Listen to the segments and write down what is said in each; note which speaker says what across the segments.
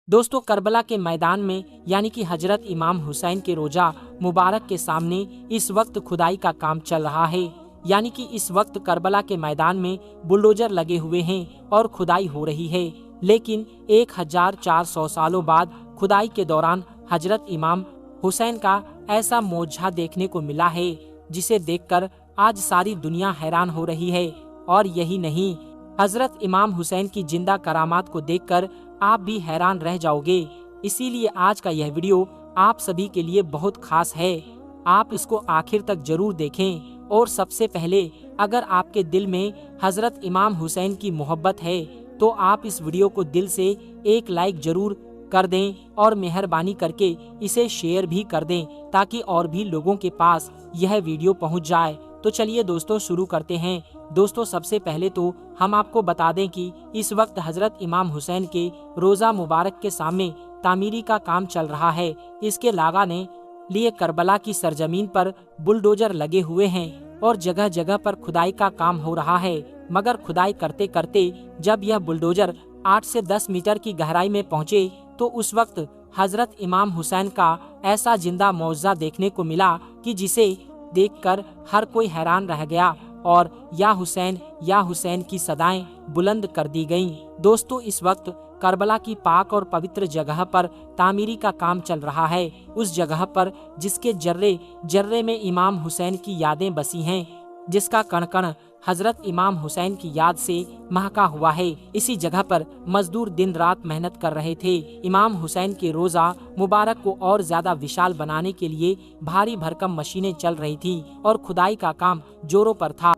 Speaker 1: दोस्तों, करबला के मैदान में यानी कि हजरत इमाम हुसैन के रोजा मुबारक के सामने इस वक्त खुदाई का काम चल रहा है। यानी कि इस वक्त करबला के मैदान में बुलडोजर लगे हुए हैं और खुदाई हो रही है। लेकिन 1400 सालों बाद खुदाई के दौरान हजरत इमाम हुसैन का ऐसा मोजज़ा देखने को मिला है जिसे देखकर आज सारी दुनिया हैरान हो रही है। और यही नहीं, हजरत इमाम हुसैन की जिंदा करामात को देखकर आप भी हैरान रह जाओगे। इसीलिए आज का यह वीडियो आप सभी के लिए बहुत खास है। आप इसको आखिर तक जरूर देखें। और सबसे पहले, अगर आपके दिल में हजरत इमाम हुसैन की मोहब्बत है तो आप इस वीडियो को दिल से एक लाइक जरूर कर दें और मेहरबानी करके इसे शेयर भी कर दें ताकि और भी लोगों के पास यह वीडियो पहुंच जाए। तो चलिए दोस्तों, शुरू करते हैं। दोस्तों, सबसे पहले तो हम आपको बता दें कि इस वक्त हजरत इमाम हुसैन के रोजा मुबारक के सामने तामीरी का काम चल रहा है। इसके लगाने लिए करबला की सरजमीन पर बुलडोजर लगे हुए हैं और जगह जगह पर खुदाई का काम हो रहा है। मगर खुदाई करते करते जब यह बुलडोजर 8 से 10 मीटर की गहराई में पहुंचे तो उस वक्त हजरत इमाम हुसैन का ऐसा जिंदा मौजज़ा देखने को मिला कि जिसे देखकर हर कोई हैरान रह गया और या हुसैन की सदाएं बुलंद कर दी गईं। दोस्तों, इस वक्त करबला की पाक और पवित्र जगह पर तामीरी का काम चल रहा है। उस जगह पर जिसके जर्रे जर्रे में इमाम हुसैन की यादें बसी हैं, जिसका कण कण हजरत इमाम हुसैन की याद से महका हुआ है। इसी जगह पर मजदूर दिन रात मेहनत कर रहे थे। इमाम हुसैन के रोजा मुबारक को और ज्यादा विशाल बनाने के लिए भारी भरकम मशीनें चल रही थी और खुदाई का काम जोरों पर था।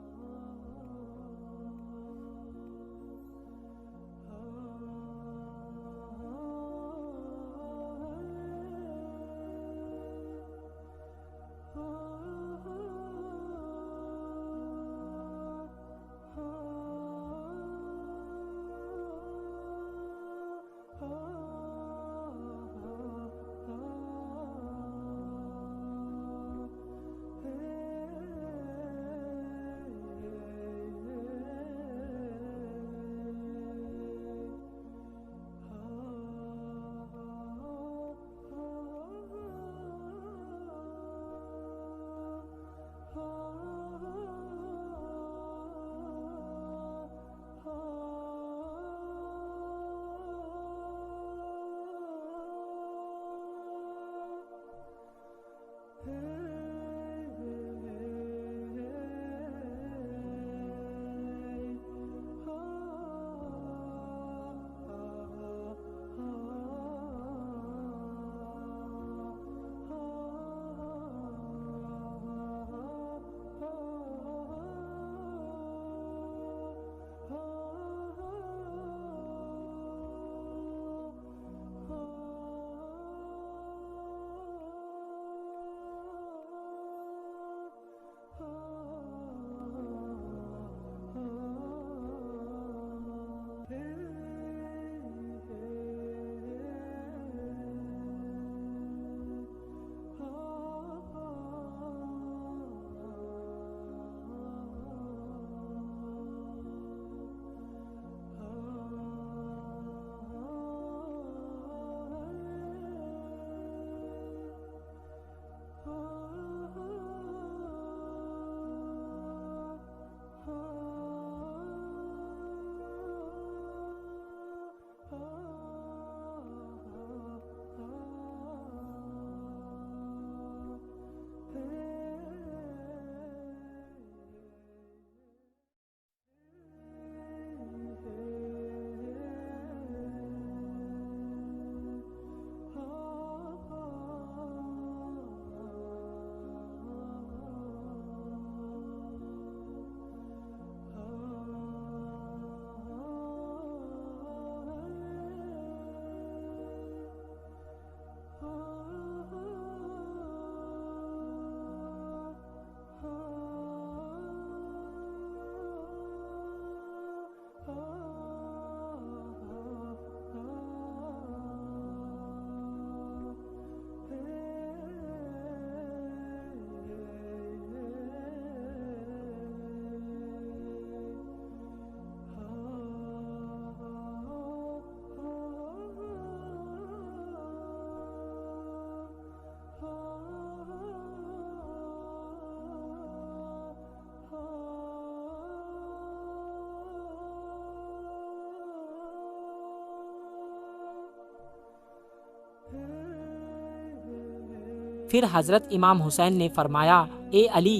Speaker 1: फिर हजरत इमाम हुसैन ने फरमाया, ए अली,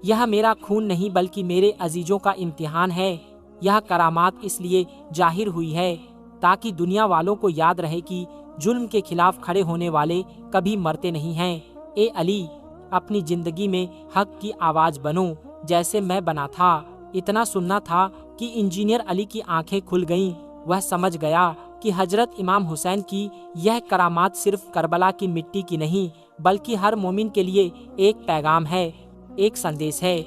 Speaker 1: यह मेरा खून नहीं बल्कि मेरे अजीजों का इम्तिहान है। यह करामात इसलिए जाहिर हुई है ताकि दुनिया वालों को याद रहे कि जुल्म के खिलाफ खड़े होने वाले कभी मरते नहीं हैं। ए अली, अपनी जिंदगी में हक की आवाज बनो जैसे मैं बना था। इतना सुनना था कि इंजीनियर अली की आंखें खुल गईं। वह समझ गया कि हजरत इमाम हुसैन की यह करामात सिर्फ करबला की मिट्टी की नहीं बल्कि हर मोमिन के लिए एक पैगाम है, एक संदेश है।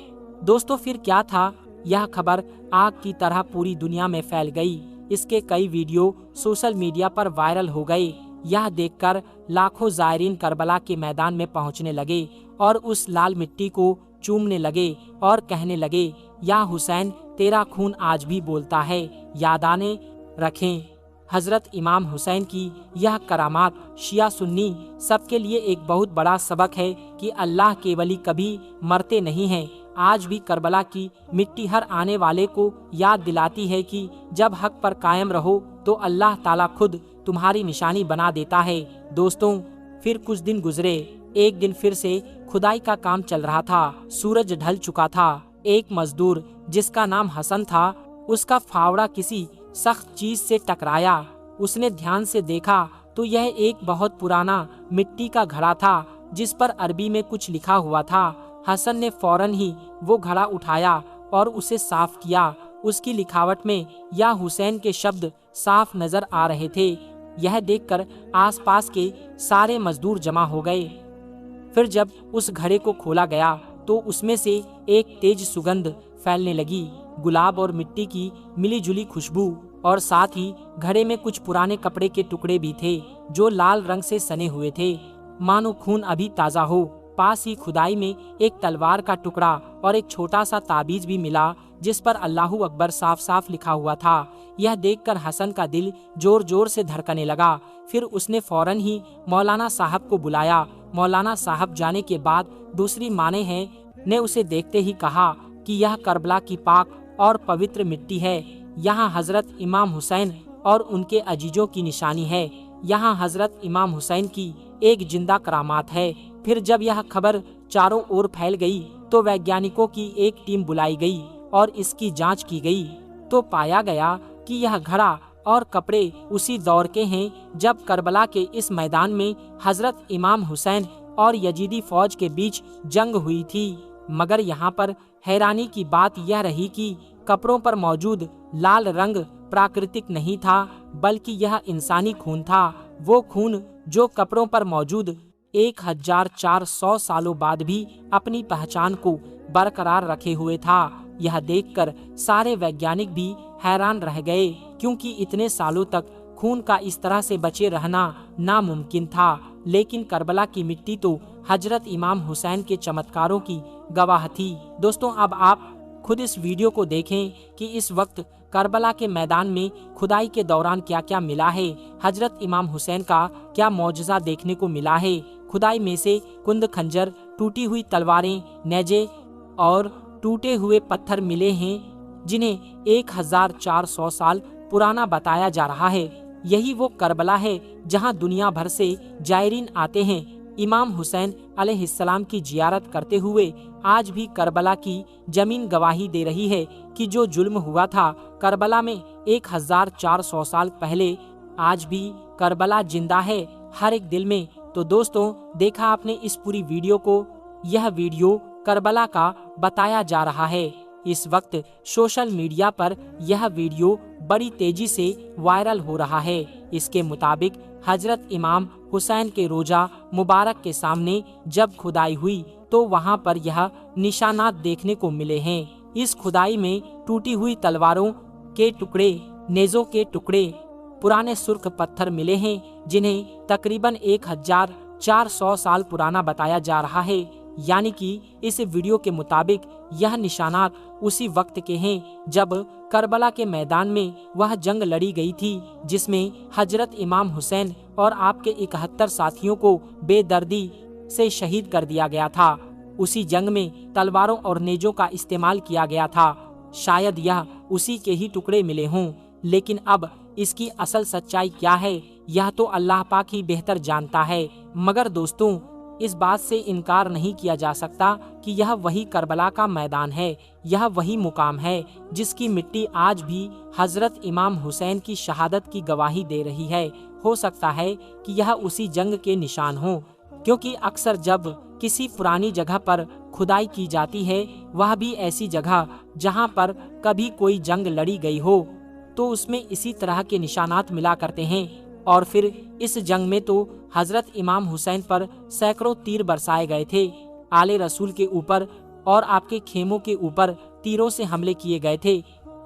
Speaker 1: दोस्तों, फिर क्या था? यह खबर आग की तरह पूरी दुनिया में फैल गई। इसके कई वीडियो सोशल मीडिया पर वायरल हो गए। यह देखकर लाखों जायरीन करबला के मैदान में पहुंचने लगे और उस लाल मिट्टी को चूमने लगे और कहने लगे, या हुसैन, तेरा खून आज भी बोलता है, यादाने रखें। हजरत इमाम हुसैन की यह करामात शिया सुन्नी सबके लिए एक बहुत बड़ा सबक है कि अल्लाह के वली कभी मरते नहीं हैं। आज भी करबला की मिट्टी हर आने वाले को याद दिलाती है कि जब हक पर कायम रहो तो अल्लाह ताला खुद तुम्हारी निशानी बना देता है। दोस्तों, फिर कुछ दिन गुजरे। एक दिन फिर से खुदाई का काम चल रहा था। सूरज ढल चुका था। एक मजदूर जिसका नाम हसन था, उसका फावड़ा किसी सख्त चीज से टकराया। उसने ध्यान से देखा तो यह एक बहुत पुराना मिट्टी का घड़ा था जिस पर अरबी में कुछ लिखा हुआ था। हसन ने फौरन ही वो घड़ा उठाया और उसे साफ किया। उसकी लिखावट में या हुसैन के शब्द साफ नजर आ रहे थे। यह देखकर आसपास के सारे मजदूर जमा हो गए। फिर जब उस घड़े को खोला गया तो उसमें से एक तेज सुगंध फैलने लगी, गुलाब और मिट्टी की मिलीजुली खुशबू, और साथ ही घड़े में कुछ पुराने कपड़े के टुकड़े भी थे जो लाल रंग से सने हुए थे, मानो खून अभी ताजा हो। पास ही खुदाई में एक तलवार का टुकड़ा और एक छोटा सा ताबीज भी मिला जिस पर अल्लाहू अकबर साफ साफ लिखा हुआ था। यह देखकर हसन का दिल जोर जोर से धड़कने लगा। फिर उसने फौरन ही मौलाना साहब को बुलाया। मौलाना साहब जाने के बाद दूसरी माने हैं ने उसे देखते ही कहा कि यह करबला की पाक और पवित्र मिट्टी है। यहाँ हजरत इमाम हुसैन और उनके अजीजों की निशानी है। यहाँ हजरत इमाम हुसैन की एक जिंदा करामात है। फिर जब यह खबर चारों ओर फैल गई तो वैज्ञानिकों की एक टीम बुलाई गई और इसकी जांच की गई तो पाया गया कि यह घड़ा और कपड़े उसी दौर के हैं जब करबला के इस मैदान में हजरत इमाम हुसैन और यजीदी फौज के बीच जंग हुई थी। मगर यहाँ पर हैरानी की बात यह रही कि कपड़ों पर मौजूद लाल रंग प्राकृतिक नहीं था बल्कि यह इंसानी खून था। वो खून जो कपड़ों पर मौजूद 1400 सालों बाद भी अपनी पहचान को बरकरार रखे हुए था। यह देखकर सारे वैज्ञानिक भी हैरान रह गए क्योंकि इतने सालों तक खून का इस तरह से बचे रहना नामुमकिन था। लेकिन करबला की मिट्टी तो हजरत इमाम हुसैन के चमत्कारों की गवाह थी। दोस्तों, अब आप खुद इस वीडियो को देखें कि इस वक्त करबला के मैदान में खुदाई के दौरान क्या क्या मिला है। हजरत इमाम हुसैन का क्या मौजज़ा देखने को मिला है। खुदाई में से कुंद खंजर, टूटी हुई तलवारें, नेजे और टूटे हुए पत्थर मिले हैं जिन्हें 1400 साल पुराना बताया जा रहा है। यही वो करबला है जहां दुनिया भर से जायरीन आते हैं इमाम हुसैन अलैहिस्सलाम की जियारत करते हुए। आज भी करबला की जमीन गवाही दे रही है कि जो जुल्म हुआ था करबला में 1400 साल पहले, आज भी करबला जिंदा है हर एक दिल में। तो दोस्तों, देखा आपने इस पूरी वीडियो को। यह वीडियो करबला का बताया जा रहा है। इस वक्त सोशल मीडिया पर यह वीडियो बड़ी तेजी से वायरल हो रहा है। इसके मुताबिक हजरत इमाम हुसैन के रोजा मुबारक के सामने जब खुदाई हुई तो वहां पर यह निशानात देखने को मिले हैं। इस खुदाई में टूटी हुई तलवारों के टुकड़े, नेजों के टुकड़े, पुराने सुर्ख पत्थर मिले हैं जिन्हें तकरीबन 1400 साल पुराना बताया जा रहा है। यानी कि इस वीडियो के मुताबिक यह निशानात उसी वक्त के हैं जब करबला के मैदान में वह जंग लड़ी गई थी जिसमें हजरत इमाम हुसैन और आपके 71 साथियों को बेदर्दी से शहीद कर दिया गया था। उसी जंग में तलवारों और नेजों का इस्तेमाल किया गया था। शायद यह उसी के ही टुकड़े मिले हों, लेकिन अब इसकी असल सच्चाई क्या है यह तो अल्लाह पाक ही बेहतर जानता है। मगर दोस्तों, इस बात से इनकार नहीं किया जा सकता कि यह वही करबला का मैदान है, यह वही मुकाम है जिसकी मिट्टी आज भी हजरत इमाम हुसैन की शहादत की गवाही दे रही है। हो सकता है कि यह उसी जंग के निशान हो, क्योंकि अक्सर जब किसी पुरानी जगह पर खुदाई की जाती है, वह भी ऐसी जगह जहां पर कभी कोई जंग लड़ी गई हो, तो उसमें इसी तरह के निशानात मिला करते हैं। और फिर इस जंग में तो हजरत इमाम हुसैन पर सैकड़ों तीर बरसाए गए थे। आले रसूल के ऊपर और आपके खेमों के ऊपर तीरों से हमले किए गए थे,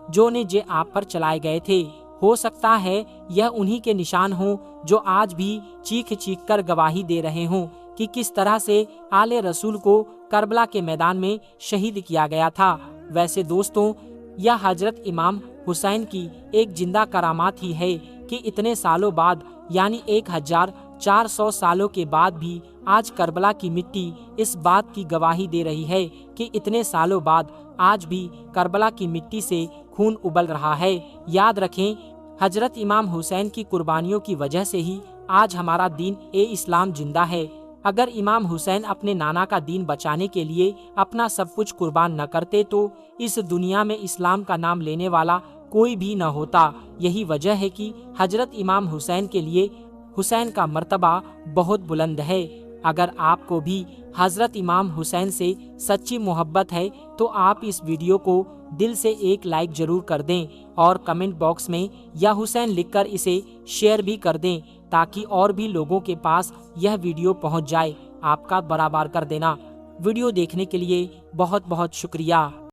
Speaker 1: जो ने जे आप पर चलाए गए थे। हो सकता है यह उन्हीं के निशान हों जो आज भी चीख चीख कर गवाही दे रहे हों कि किस तरह से आले रसूल को करबला के मैदान में शहीद किया गया था। वैसे दोस्तों, यह हजरत इमाम हुसैन की एक जिंदा करामात ही है कि इतने सालों बाद, यानी 1400 सालों के बाद भी आज करबला की मिट्टी इस बात की गवाही दे रही है कि इतने सालों बाद आज भी करबला की मिट्टी से खून उबल रहा है। याद रखें, हजरत इमाम हुसैन की कुर्बानियों की वजह से ही आज हमारा दीन इस्लाम जिंदा है। अगर इमाम हुसैन अपने नाना का दीन बचाने के लिए अपना सब कुछ कुर्बान न करते तो इस दुनिया में इस्लाम का नाम लेने वाला कोई भी न होता। यही वजह है कि हजरत इमाम हुसैन के लिए हुसैन का मर्तबा बहुत बुलंद है। अगर आपको भी हजरत इमाम हुसैन से सच्ची मोहब्बत है तो आप इस वीडियो को दिल से एक लाइक जरूर कर दें और कमेंट बॉक्स में या हुसैन लिखकर इसे शेयर भी कर दें, ताकि और भी लोगों के पास यह वीडियो पहुंच जाए। आपका बराबर कर देना। वीडियो देखने के लिए बहुत बहुत शुक्रिया।